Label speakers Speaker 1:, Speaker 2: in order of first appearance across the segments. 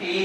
Speaker 1: 3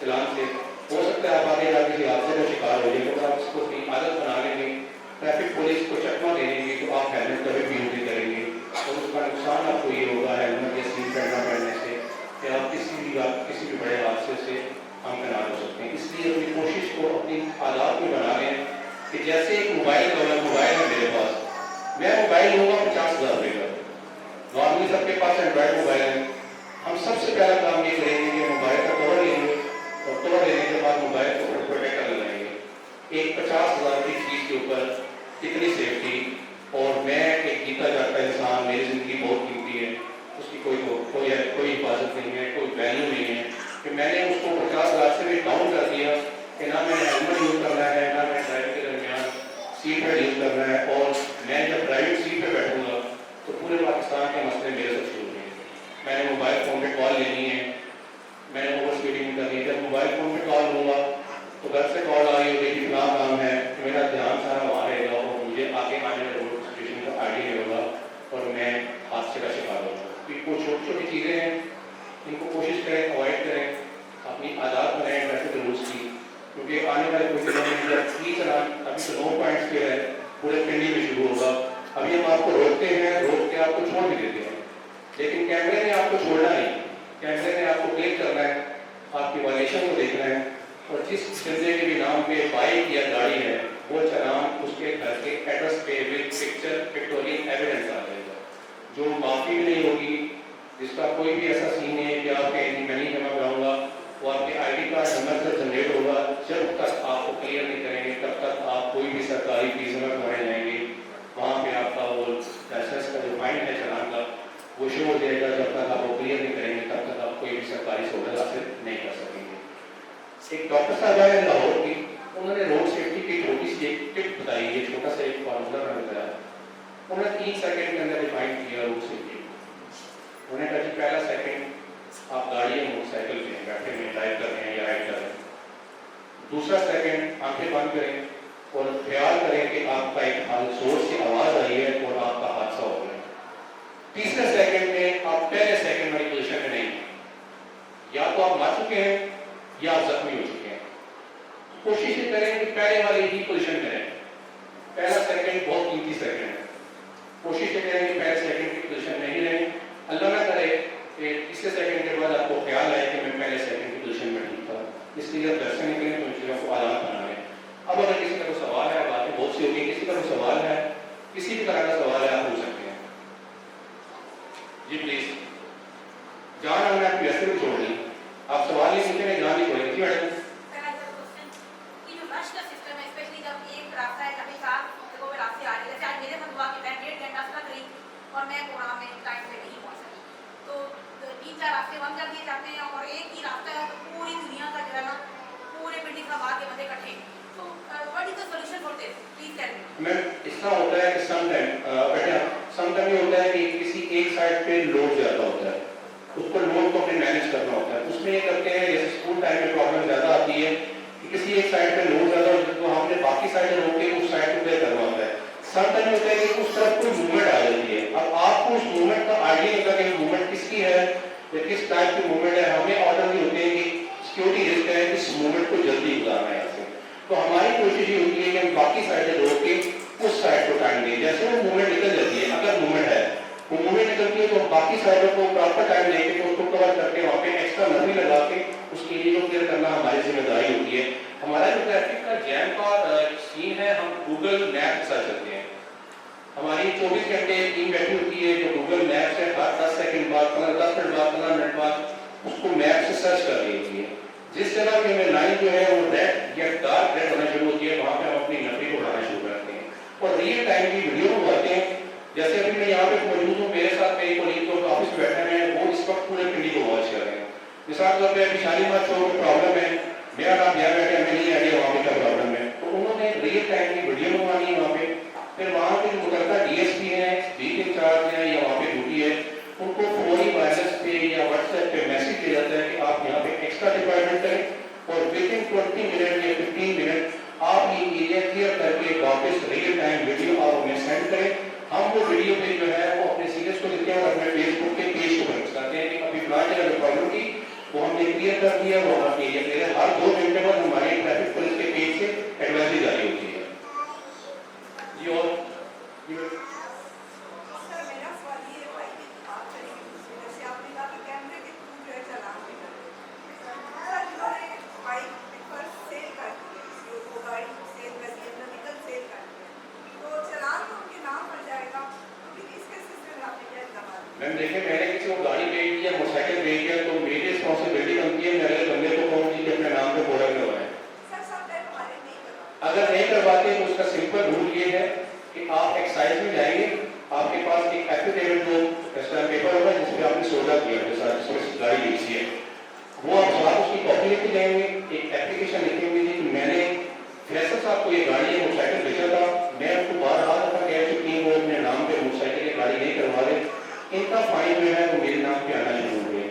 Speaker 2: چلان سے، ہو سکتا ہے آپ آگے جا کسی حادثے کا شکار ہو جائے، تو آپ اس کو اپنی عادت بنا لیں گے، ٹریفک پولیس کو چکما دے دیں گے تو آپ ہیلمٹ کبھی بھی یوز نہیں کریں گے، اور اس کا نقصان آپ کو یہ ہوگا ہیلمٹ یا سیٹ بیلٹ نہ پہننے سے کہ آپ کسی بھی بڑے حادثے سے ہمکنار ہو سکتے ہیں۔ اس لیے اپنی کوشش کو اپنی عادات میں بنا لیں کہ جیسے ایک موبائل ہے میرے پاس، میں موبائل لوں گا 50,000 روپے کا، نارملی سب کے پاس اینڈرائڈ موبائل ہے، ہم سب سے پہلا کام یہ کریں گے کہ موبائل کا کور لیں گے اور کور لینے کے بعد موبائل کو پروٹیکٹ کر لگائیں گے۔ ایک 50,000 کی چیز کے اوپر کتنی سیفٹی، اور میں ایک جیتا جاتا انسان، میری زندگی بہت قیمتی ہے، اس کی کوئی حفاظت نہیں ہے، کوئی ویلیو نہیں ہے کہ میں نے اس کو 50,000 سے بھی ڈاؤن کر دیا کہ نہ میں نے ہیلمٹ یوز کرنا ہے، نہ میں ڈرائیونگ کے درمیان سیٹ بیلٹ یوز کرنا ہے، اور میں جب ڈرائیونگ سیٹ پہ بیٹھوں گا تو پورے پاکستان کے مسئلے میرے سے شروع ہیں۔ میں نے موبائل فون پہ کال لینی ہے، میں نے اوور اسپیڈنگ کرنی ہے، جب موبائل فون پہ کال لوں گا تو گھر سے کال آئی ہوگی کہ فلاں کام ہے، میرا دھیان سارا وہاں رہے گا اور مجھے آگے آنے والے روڈ سچویشن کا آئیڈیا نہیں ہوگا اور میں حادثے کا شکار ہوگا۔ تو وہ چھوٹی چھوٹی چیزیں ہیں، ان کو کوشش کریں، اوائڈ کریں، اپنی عادات بنائیں ٹریفک رولس کی، کیونکہ آنے والے کچھ دنوں میں جب ای چلان ابھی تو 9 پوائنٹس پہ ہے، پورے پنڈی میں شروع ہوگا، ابھی ہم آپ کو روکتے ہیں، روک کے آپ کو چھوڑ بھی دیتے ہیں، لیکن کیمرے نے آپ کو چھوڑنا نہیں، کیمرے نے آپ کو کلک کرنا ہے، آپ کی وائلیشن کو دیکھنا ہے، اور جس بندے کے بھی نام پہ بائک یا گاڑی ہے وہ چلان اس کے گھر کے ایڈریس پہ ود پکچر پکٹوریل ایویڈنس آ جائے گا، جو معافی بھی نہیں ہوگی، جس کا کوئی بھی ایسا سین ہے کہ آپ کہیں میں نہیں جمع کراؤں گا، وہ آپ کے آئی ڈی کارڈ نمبر سے جنریٹ ہوگا، جب تک آپ کو کلیئر نہیں کریں گے تب تک آپ کوئی بھی سرکاری فیس میں کمائے جائیں گے، وہاں پہ آپ کا وہ لائسنس کا جو فائن ہے چلان کا وہ شو ہو جائے گا، جب تک آپ وہ کلیئر نہیں کریں گے تب تک آپ کوئی بھی سرکاری سہولت حاصل نہیں کر سکیں گے۔ ایک ڈاکٹر صاحب آئے لاہور کی، انہوں نے روڈ سیفٹی کی چھوٹی سی ایک ٹپ بتائی، یہ چھوٹا سا ایک فارمولا میں بتایا، انہوں نے 3 سیکنڈ کے اندر ڈیفائن کیا روڈ سیفٹی، انہوں نے کہا جی پہلا سیکنڈ آپ گاڑی یا موٹر سائیکل پہ بیٹھے ہوئے ڈرائیو کر رہے ہیں یا رائڈ کر رہے ہیں، دوسرا سیکنڈ آنکھیں بند کریں اور خیال کریں کہ آپ کا ایک زور سے آواز آئی ہے اور آپ کا حادثہ ہو گیا، تیسرے سیکنڈ میں آپ پہلے سیکنڈ والی پوزیشن میں نہیں، یا تو آپ مر چکے ہیں یا آپ زخمی ہو چکے ہیں، کوشش یہ کریں کہ پہلے والی ہی پوزیشن میں رہیں، پہلا سیکنڈ بہت قیمتی سیکنڈ ہے، کوشش یہ کریں کہ پہلے سیکنڈ کی پوزیشن میں ہی رہیں، اللہ نہ کرے کہ تیسرے سیکنڈ کے بعد آپ کو خیال آئے کہ میں پہلے سیکنڈ کی پوزیشن میں ٹھیک تھا، اس لیے جب گھر سے نکلیں تو ان چیزوں کو عادات بنا لیں۔ اب اگر کسی کا کوئی سوال ہے، باتیں بہت سی ہوگی، کسی کا کوئی سوال ہے، کسی بھی طرح کا سوال ہے آپ پوچھ سکتے ہیں، جی پلیز، جان ہم نے آپ کی ویسے بھی چھوڑ دی، آپ سوال نہیں پوچھیں گے، جان نہیں چھوڑیں گے، جی میڈم۔
Speaker 3: اور میں پروگرام میں ٹائم پہ نہیں پہنچ سکی، تو 3-4 راستے بند کر دیے جاتے ہیں اور ایک ہی راستہ ہے، تو پوری دنیا کا جو ہے نا پورے پنڈی کا بعد کے بندے اکٹھے، تو what is the solution for this, please tell me.
Speaker 2: Ma'am اس طرح ہوتا ہے کہ سم ٹائم یہ ہوتا ہے کہ کسی ایک سائڈ پہ لوڈ زیادہ ہوتا ہے، اس کو لوڈ کو ہمیں مینیج کرنا ہوتا ہے، اس میں یہ کرتے ہیں جیسے اسکول ٹائم میں پرابلم زیادہ آتی ہے کہ کسی ایک سائڈ پہ لوڈ زیادہ ہوتا ہے تو ہم نے باقی سائڈ روک کے اس سائڈ کو طے کرنا ہوتا ہے، سم ٹائم ہوتا ہے کہ اس طرف کوئی موومنٹ آ جاتی ہے، اب آپ کو اس موومنٹ کا آئیڈیا نہیں ہوتا کہ موومنٹ کس کی ہے یا کس ٹائپ کی موومنٹ ہے، ہمیں آرڈر بھی ہوتے ہیں کہ سیکورٹی رسک ہے اس موومنٹ کو جلدی گزارنا ہے یہاں سے، تو ہماری کوشش یہ ہوتی ہے کہ ہم باقی سائڈیں روک کے اس سائڈ کو ٹائم دیں، جیسے وہ موومنٹ نکل جاتی ہے، اگر موومنٹ ہے وہ موومنٹ نکلتی ہے تو ہم باقی سائڈوں کو پراپر ٹائم دیں گے، اس کو کور کر کے وہاں پہ ایکسٹرا نظری لگا کے اس کے لیے کلیئر کرنا ہماری ذمہ داری ہوتی ہے۔ ہمارا جو ٹریفک کا جیم کا سین ہے، ہم گوگل میپ کے ساتھ چلتے ہیں، ہماری 24 گھنٹے ٹیم بیٹھی ہوتی ہے جو گوگل میپ سے ہر 10 سیکنڈ بعد 10 منٹ بعد 15 منٹ بعد اس کو میپ سے سرچ کر رہی ہوتی ہے، جس جگہ پہ ہمیں لائن جو ہے وہ ریڈ یا ڈارک ریڈ ہونا شروع ہوتی ہے وہاں پہ ہم اپنی نفری کو اڑانا شروع کرتے ہیں اور ریئل ٹائم کی ویڈیو بنواتے ہیں، جیسے ابھی میں یہاں پہ موجود ہوں، میرے ساتھ میری کولیگ جو آفس میں بیٹھے ہیں وہ اس وقت پورے پنڈی کو واچ کر رہے ہیں، مثال طور پہ ابھی شالیمار چوک میں پرابلم ہے، میرا نام یہاں بیٹھے ہمیں نہیں آئیڈیا وہاں پہ کیا پرابلم ہے، تو انہوں نے ریئل ٹائم کی ویڈیو منگوانی ہے وہاں پہ، پھر وہاں پہ جو متعلقہ ڈی ایس پی ہیں، بیٹ انچارج ہیں یا وہاں پہ ڈیوٹی ہے، ان کو فوری وائرلیس پہ یا واٹس ایپ پہ میسج کیا جاتا ہے کہ آپ یہاں پہ ایکسٹرا ڈپلائمنٹ کریں اور ود ان 20 منٹ یا 15 منٹ آپ یہ ایریا کلیئر کر کے واپس ریئل ٹائم ویڈیو آپ ہمیں سینڈ کریں، ہم وہ ویڈیو پہ جو ہے وہ اپنے سینئرس کو دیتے ہیں اور اپنے فیس بک کے پیج کو بناتے ہیں کہ ابھی فلاں جگہ پرابلم کی وہ ہم نے کلیئر کر دیا، وہ ہم ایریا کلیئر ہے. ہر 2 گھنٹے بعد ہماری ٹریفک پولیس کے پیج سے ایڈوائزری جاری ہوتی ہے. جی اور
Speaker 4: سر میرا سوال یہ ہے بھائی کہ بات کریں گے دوسرے، جیسے آپ نے کہا کہ کیمرے کے تھرو جو ہے چالان بھی کر رہے ہیں. سر جنہوں نے بائک پر سیل کر دی ہے، وہ گاڑی سیل کر دی ہے، ویکل سیل کر دی ہے، تو چالان تو ان کے نام پڑ جائے گا. تو اس کے سلسلے میں آپ نے کیا اقدامات؟
Speaker 2: میم دیکھیں، میں نے کسی کو گاڑی بیچ دیا، موٹر سائیکل بیچ دیا، تو میری رسپانسبلٹی بنتی ہے میں اگلے بندے کو کہوں گی کہ اپنے نام پہ بورڈر کروائیں.
Speaker 4: سر سب طے ہمارے نہیں کرواتے.
Speaker 2: اگر نہیں کرواتے تو اس کا سمپل رول یہ ہے کہ آپ ایکسائز میں جائیں گے، آپ کے پاس ایک ایفیڈیوٹ جو اسٹیمپ پیپر ہوگا جس پہ آپ نے سودا کیا ہے، جس میں گاڑی بیچی ہے، وہ آپ ساتھ اس کی کاپی لے کے جائیں گے. ایک اپلیکیشن لکھیں گے کہ میں نے فیصل صاحب کو یہ گاڑی ہے موٹر سائیکل بیچا تھا، میں آپ کو بارہا دفعہ کہہ چکی ہوں وہ اپنے نام پہ موٹر سائیکل کی گاڑی نہیں کروا رہے. ان کا فائن جو ہے وہ میرے نام پہ آنا شروع ہو گیا.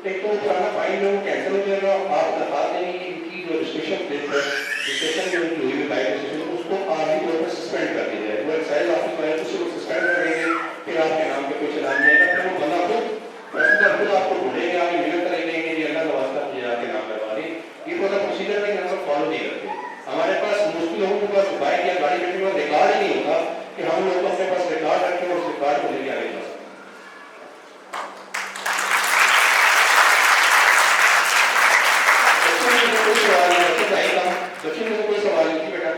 Speaker 2: ایک تو پرانا فائن جو کینسل ہو جائے گا، آپ درخواست دیں گے کہ ان کی جو رجسٹریشن پلیٹ ہے، رجسٹریشن جو ہوئی ہوئی بائک رجسٹریشن، اس کو عارضی طور پر سسپینڈ کر دیا جائے. وہ ایکسائز آفس میں اس کو سسپینڈ کر دیں گے، پھر آپ کے نام پہ کوئی چلان نہیں آئے گا. پھر وہ بندہ خود آپ کو ڈھونڈیں گے، آپ محنت کریں گے کہ اللہ کا واسطہ مجھے آپ کے نام کروا دیں. یہ پورا پروسیجر ہے کہ ہم فالو نہیں کرتے. ہمارے پاس موسٹلی لوگوں کے پاس بائک یا گاڑی بیٹھنے کا ریکارڈ ہی نہیں ہوتا کہ ہم لوگ اپنے پاس ریکارڈ رکھیں اور اس ریکارڈ کو لے کے آگے جا سکیں. بچوں میں کوئی سوال نہیں بیٹا.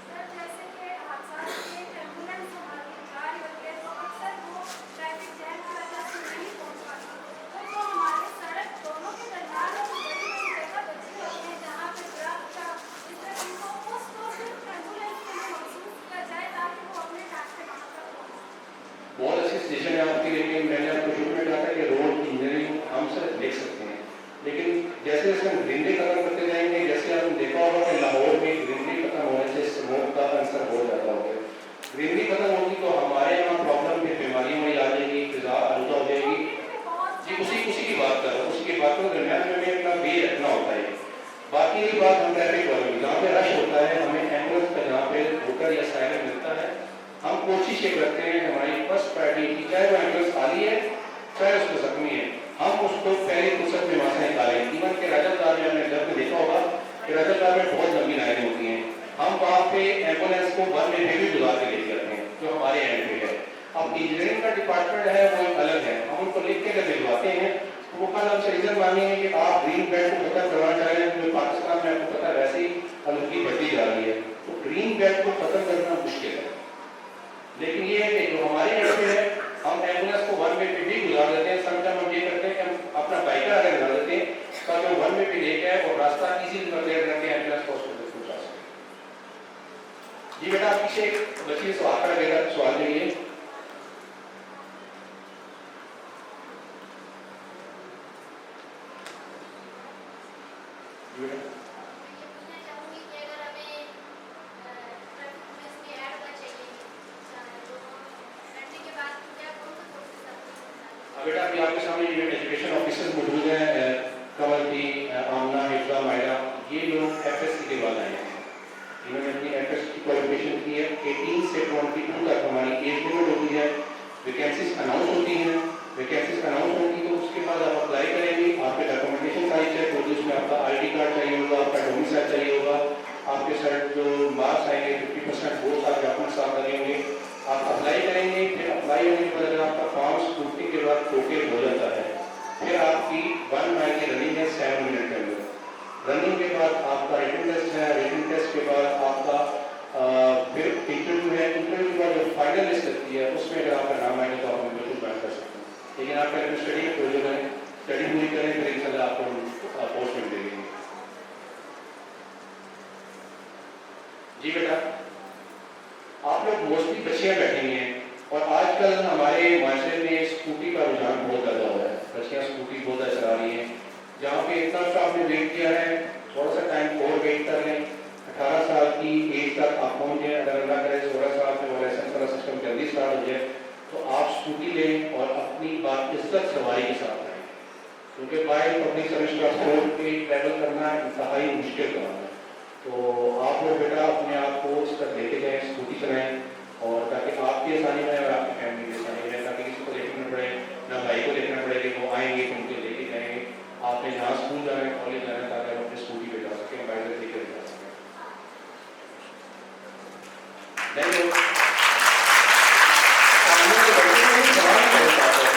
Speaker 5: سر جیسے کہ حادثات میں ایمبولینس ہماری جا رہی ہوتی ہے تو اکثر وہ ٹریفک جیم کی وجہ سے نہیں پہنچ پاتی. تو جو ہمارے سڑک دونوں کے درمیان جو بڑی بڑی جگہ بچی ہوتی ہے جہاں پہ ٹرک کا اس طرح ان کو اس کو صرف ایمبولینس کے لیے مخصوص کیا جائے تاکہ وہ اپنے ٹائم پہ وہاں تک پہنچ.
Speaker 2: بہت اچھی سچویشن ہے آپ کی، لیکن میں نے آپ کو شروع میں کہا تھا کہ روڈ انجینئرنگ ہم صرف دیکھ سکتے ہیں، لیکن جیسے جیسے ہم گرینری ختم کرتے جائیں گے، جیسے آپ نے دیکھا ہوگا کہ لاہور میں گرینری ختم ہونے سے اسموک کا عنصر بہت زیادہ ہو گیا. گرینری ختم ہوگی تو ہمارے یہاں پرابلم پھر بیماریوں میں آ جائے گی، فضا آلودہ ہو جائے گی. جی اسی کی بات کر رہا ہوں، اسی کی بات کروں. درمیان میں اپنا بے رکھنا ہوتا ہے. باقی یہ بات ہم ٹریفک والوں جہاں پہ رش ہوتا ہے، ہمیں ایمبولینس کا جہاں پہ روکر یا سائرن ملتا ہے، ہم کوشش یہ کرتے ہیں کہ ہماری فرسٹ پرائرٹی چاہے وہ ایمبولینس خالی ہے چاہے اس کو زخمی ہے، ہم اس کو پہلے فرصت میں وہاں سے نکالیں. ایون کہ رجب دار میں ہم نے جب دیکھا ہوگا کہ رجب دار میں بہت لمبی لائنیں ہوتی ہیں، ہم وہاں پہ ایمبولینس کو 1 منٹ بھی گزار کے لے جاتے ہیں جو ہمارے اینڈ پہ ہے. اب انجینئرنگ کا ڈپارٹمنٹ ہے وہ ایک الگ ہے، ہم ان کو لکھ کے جب بھجواتے ہیں وہ کل ہم سے ریزن مانگیں گے کہ آپ گرین بیلٹ کو ختم کروانا چاہ رہے ہیں جو پاکستان میں آپ کو پتا ویسے ہی آلودگی بڑھتی جا رہی ہے. تو گرین بیلٹ کو ختم کرنا مشکل ہے، لیکن یہ ہے کہ جو ہمارے اینڈ پہ ہے ہم ایمبولینس کو 1 منٹ پہ بھی گزار دیتے ہیں. سمٹائم ہم یہ کرتے ہیں کہ ہم اپنا بائکر آگے لگا دیتے ہیں تاکہ وہ 1 منٹ پہ لے کے آئے اور راستہ ایزی کلیئر کر کے ایمبولینس کو ہاسپٹل پہنچا سکیں. جی بیٹا آپ پیچھے ایک بچی سوال کر گیا سوال کے لیے. بیٹا ابھی آپ کے سامنے یہ ایجوکیشن آفیسرز موجود ہیں، کمل کی، آمنہ، حفظہ، مائرہ، یہ لوگ ایف ایس سی کے بعد آئے ہیں. انہوں نے اپنی ایف ایس سی کی کوالیفکیشن کی ہے. 18 سے 22 تک ہماری ایج لمٹ ہوتی ہے. ویکینسیز اناؤنس ہوتی ہیں، ویکینسیز اناؤنس ہوتی تو اس کے بعد آپ اپلائی کریں گے. آپ کے ڈاکومنٹیشن ساری چیک ہوگی، اس میں آپ کا آئی ڈی کارڈ چاہیے ہوگا، آپ کا ڈومیسائل چاہیے ہوگا، آپ کے سر جو مارکس آئیں گے 50% وہ سارے ڈاکومنٹس ساتھ لگیں گے. آپ اپلائی کریں گے، پھر اپلائی ہونے کے بعد اگر آپ کا فارم اسکروٹنی کے بعد اوکے ہو جاتا ہے پھر آپ کی 1 مائل کی رننگ ہے 7 منٹ کے اندر. رننگ کے بعد آپ کا ریٹن ٹیسٹ ہے، ریٹن ٹیسٹ کے بعد آپ کا پھر انٹرویو ہے. انٹرویو کے بعد جو فائنل لسٹ لگتی ہے اس میں اگر آپ کا نام آئے گا تو آپ ہمیں بالکل جوائن کر سکتے ہیں. لیکن آپ کا اسٹڈی میں پروجیکٹ کریں، اسٹڈی پوری کریں، پھر ان شاء اللہ آپ کو اپورچنیٹی دے گی. جی بیٹا آپ لوگ موسٹلی بچیاں بیٹھی ہیں اور آج کل ہمارے معاشرے میں اسکوٹی کا رجحان بہت زیادہ ہو رہا ہے. بچیاں اسکوٹی بہت زیادہ چلا رہی ہیں. جہاں پہ اتنا سا آپ نے ویٹ کیا ہے تھوڑا سا ٹائم اور ویٹ کر لیں. 18 سال کی ایج تک آپ پہنچ جائیں. اگر اللہ کرے 16 سال سے وہ لائسنس والا سسٹم جلدی اسٹارٹ ہو جائے تو آپ اسکوٹی لیں اور اپنی بات عزت سواری کے ساتھ کریں، کیونکہ بائی پبلک سروس ٹرانسپورٹ پہ ٹریول کرنا انتہائی مشکل کام ہے. تو آپ لوگ بیٹا اپنے آپ کو اس تک لے کے جائیں، اسکوٹی چلائیں، اور تاکہ آپ کی آسانی رہے اور آپ کی فیملی کی آسانی رہے، تاکہ کسی کو دیکھنا پڑے، نہ بھائی کو دیکھنا پڑے کہ وہ آئیں گے تو ان کو لے کے جائیں گے. آپ نے جہاں نہیں ہو سامنے کے بچے کو نہیں سوال نہیں پاتے.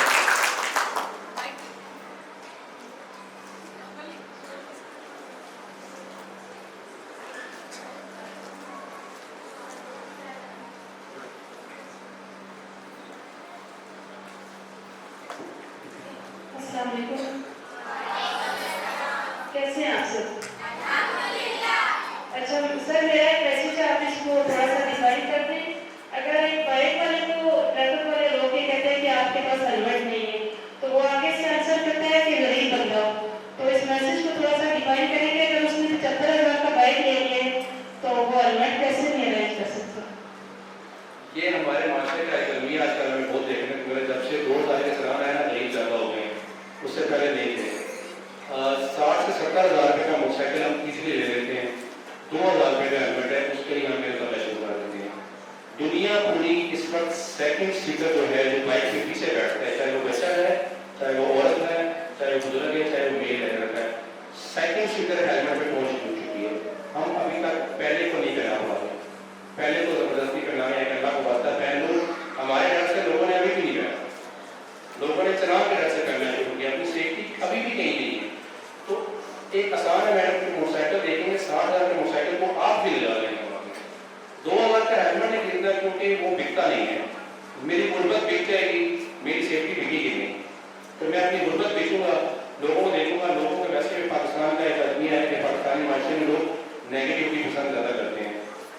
Speaker 6: السلام علیکم. کیسے ہیں آپ سب؟ اچھا سر میرا ایک میسج ہے, آپ اس کو تھوڑا سا ڈیفائن کر دیں. اگر ایک بائک والے کو ٹریفک والے روک کے کہتے ہیں کہ آپ کے پاس ہیلمٹ نہیں ہے, تو وہ آگے سے آنسر کرتا ہے کہ غریب بندہ. تو اس میسج کو تھوڑا سا ڈیفائن کریں گے. اگر اس نے 75,000 کا بائک لے لی ہے تو وہ ہیلمٹ کیسے نہیں ارینج کر سکتا؟
Speaker 2: یہ ہمارے معاشرے کا ایک المیہ آج کل ہمیں بہت دیکھنے کو ملا. جب سے 2000 کے سلام آیا نا غریب زیادہ ہو گئے ہیں, اس سے پہلے نہیں تھے. 60 سے 70,000 روپے کا موٹر سائیکل ہم ایزیلی لے لیتے ہیں. 2,000 روپے کا ہیلمٹ ہے, اس کے لیے ہم میرے پیسے شروع کر دیتے ہیں. دنیا پوری اس وقت سیکنڈ سیٹر جو ہے, جو بائک کے پیچھے بیٹھتا ہے, چاہے وہ بچہ ہے, چاہے وہ عورت ہے, چاہے وہ بزرگ ہے, چاہے وہ میل ہے, سیکنڈ سیٹر ہیلمٹ پہ پہنچ چکی ہے. ہم ابھی تک پہلے کو نہیں پہنا ہوا ہے. پہلے تو زبردستی پہنانے ایک اللہ کو واسطہ پہن لو. ہمارے ڈر سے لوگوں نے ابھی بھی نہیں پہنا, لوگوں نے چنان کے ڈر سے پہننا شروع کیا. اپنی سیفٹی ابھی بھی کہیں نہیں ہے. تو ایک آسان ہے, میڈم کی موٹر سائیکل دیکھیں گے, 60,000 کے موٹر سائیکل کو آپ بھی لے جا رہے ہیں. 2,000 کا ہیلمٹ نہیں خریدنا کیونکہ وہ بکتا نہیں ہے. میری غربت بک جائے گی, میری سیفٹی بکے گی نہیں. تو میں اپنی غربت بیچوں گا, لوگوں کو دیکھوں گا. لوگوں کے ویسے بھی پاکستان کا ایک آدمی ہے کہ پاکستانی معاشرے میں لوگ نیگیٹیوٹی پسند زیادہ کرتے ہیں.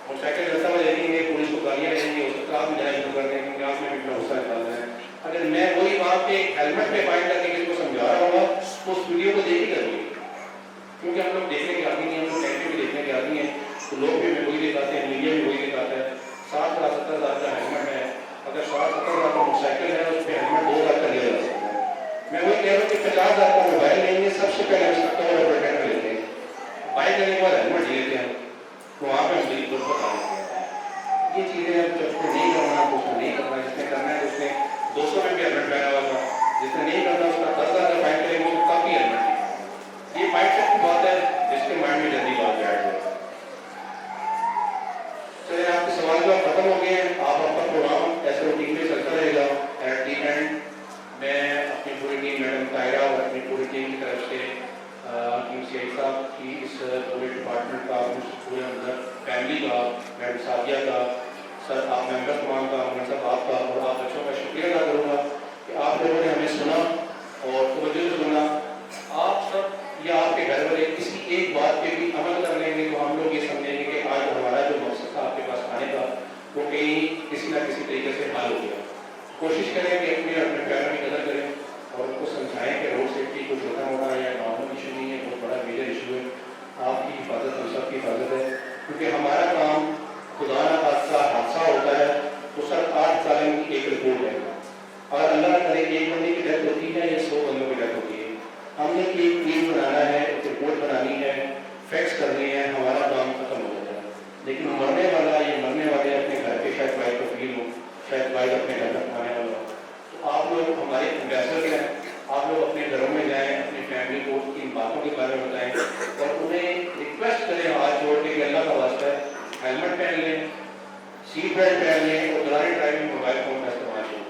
Speaker 2: موٹر سائیکل چلتا ہوا دیکھیں گے, پولیس کو گالیاں دیں گے, اس کو آپ بھی جانا شروع کر دیں گے کہ آپ نے بھی اپنا غصہ نکالنا ہے. اگر میں وہی وہاں پہ ہیلمٹ پہ پوائنٹ کر کے کسی کو سمجھا رہا ہوں گا, تو اس ویڈیو کو دیکھ ہی کروں گی. کیونکہ ہم لوگ دیکھنے کے آدمی ہیں, ہم لوگ ٹیکٹر بھی دیکھنے کے آدمی ہیں. تو لوگ بھی ہمیں وہی دکھاتے ہیں, میڈیا بھی وہی دکھاتا ہے. 60,000 کا ہیلمٹ ہے, اگر 60-70,000 کا موٹر سائیکل ہے, اس پہ ہیلمٹ 2,000 کا لیا جا سکتا ہے. میں وہی کہہ رہا ہوں کہ 50,000 کا موبائل لیں گے, سب سے پہلے ہم 70,000 روپے ٹیکٹر لیتے ہیں. بائک لینے کے بعد ہیلمٹ لیتے ہیں, تو وہاں پہ ہم دل کو پتا نہیں. یہ چیزیں ہیں, جس کو نہیں کرنا تو اس کو نہیں کرنا, جس نے کرنا ہے اس نے 200 میں بھی ہیلمٹ پہنا ہوا تھا, جس نے نہیں کرنا اس کا 10,000 کا فائن کریں گے, اس کو کافی ہیلمٹ نہیں. یہ مائنڈ سیٹ کی بات ہے, جس کے مائنڈ میں جلدی بات بیٹھ جائے. چلے آپ کے سوال جو ختم ہو گئے ہیں, آپ کا پروگرام ایسے روٹین میں چلتا رہے گا. ایٹ دی اینڈ میں اپنی پوری ٹیم, میڈم طاہرہ اور اپنی پوری ٹیم کی طرف سے ٹیم سی آئی صاحب کی, اس پورے ڈپارٹمنٹ کا, اس پورے اندر فیملی کا, میڈم سعدیہ کا, سر آپ ممبر تمام کا, محمد صاحب آپ کا, اور آپ بچوں کا شکریہ ادا کروں گا کہ آپ لوگوں نے ہمیں سنا اور توجہ سے سنا. آپ سب یا آپ کے گھر والے کسی ایک بات پہ بھی عمل کر لیں گے تو ہم لوگ یہ سمجھیں گے کہ آج ہمارا جو مقصد تھا آپ کے پاس آنے کا, وہ کہیں کسی نہ کسی طریقے سے حل ہو گیا. کوشش کریں کہ اپنے پیاروں کی قدر کریں اور ان کو سمجھائیں کہ روڈ سیفٹی کوئی چھوٹا موٹا یا نارمل ایشو نہیں ہے, بہت بڑا میجر ایشو ہے. آپ کی حفاظت ہم سب کی حفاظت ہے, کیونکہ ہمارا کام خدا نہ خاصہ حادثہ ہوتا ہے تو سر 8 سال کی ایک رپورٹ ہے. اگر اللہ نہ کرے ایک بندے کی ڈیتھ ہوتی ہے یا 100 بندوں کی ڈیتھ ہوتی ہے, ہم نے ایک پیج بنانا ہے, ایک رپورٹ بنانی ہے, فیکس کرنی ہے, ہمارا کام ختم ہو جاتا ہے. لیکن مرنے والا یا مرنے والے اپنے گھر پہ شاید بائک کو فیل ہو, شاید بائک اپنے گھر تک آنے والا ہو. تو آپ لوگ ہمارے ایمبیسڈر ہیں, آپ لوگ اپنے گھروں میں جائیں, اپنی فیملی کو ان باتوں کے بارے میں بتائیں اور انہیں ریکویسٹ کریں ہاتھ جوڑ کے کہ اللہ کا واسطہ ہے ہیلمٹ پہن لیں, سیٹ بیلٹ پہن لیں اور دوران ڈرائیونگ موبائل فون کا استعمال کریں.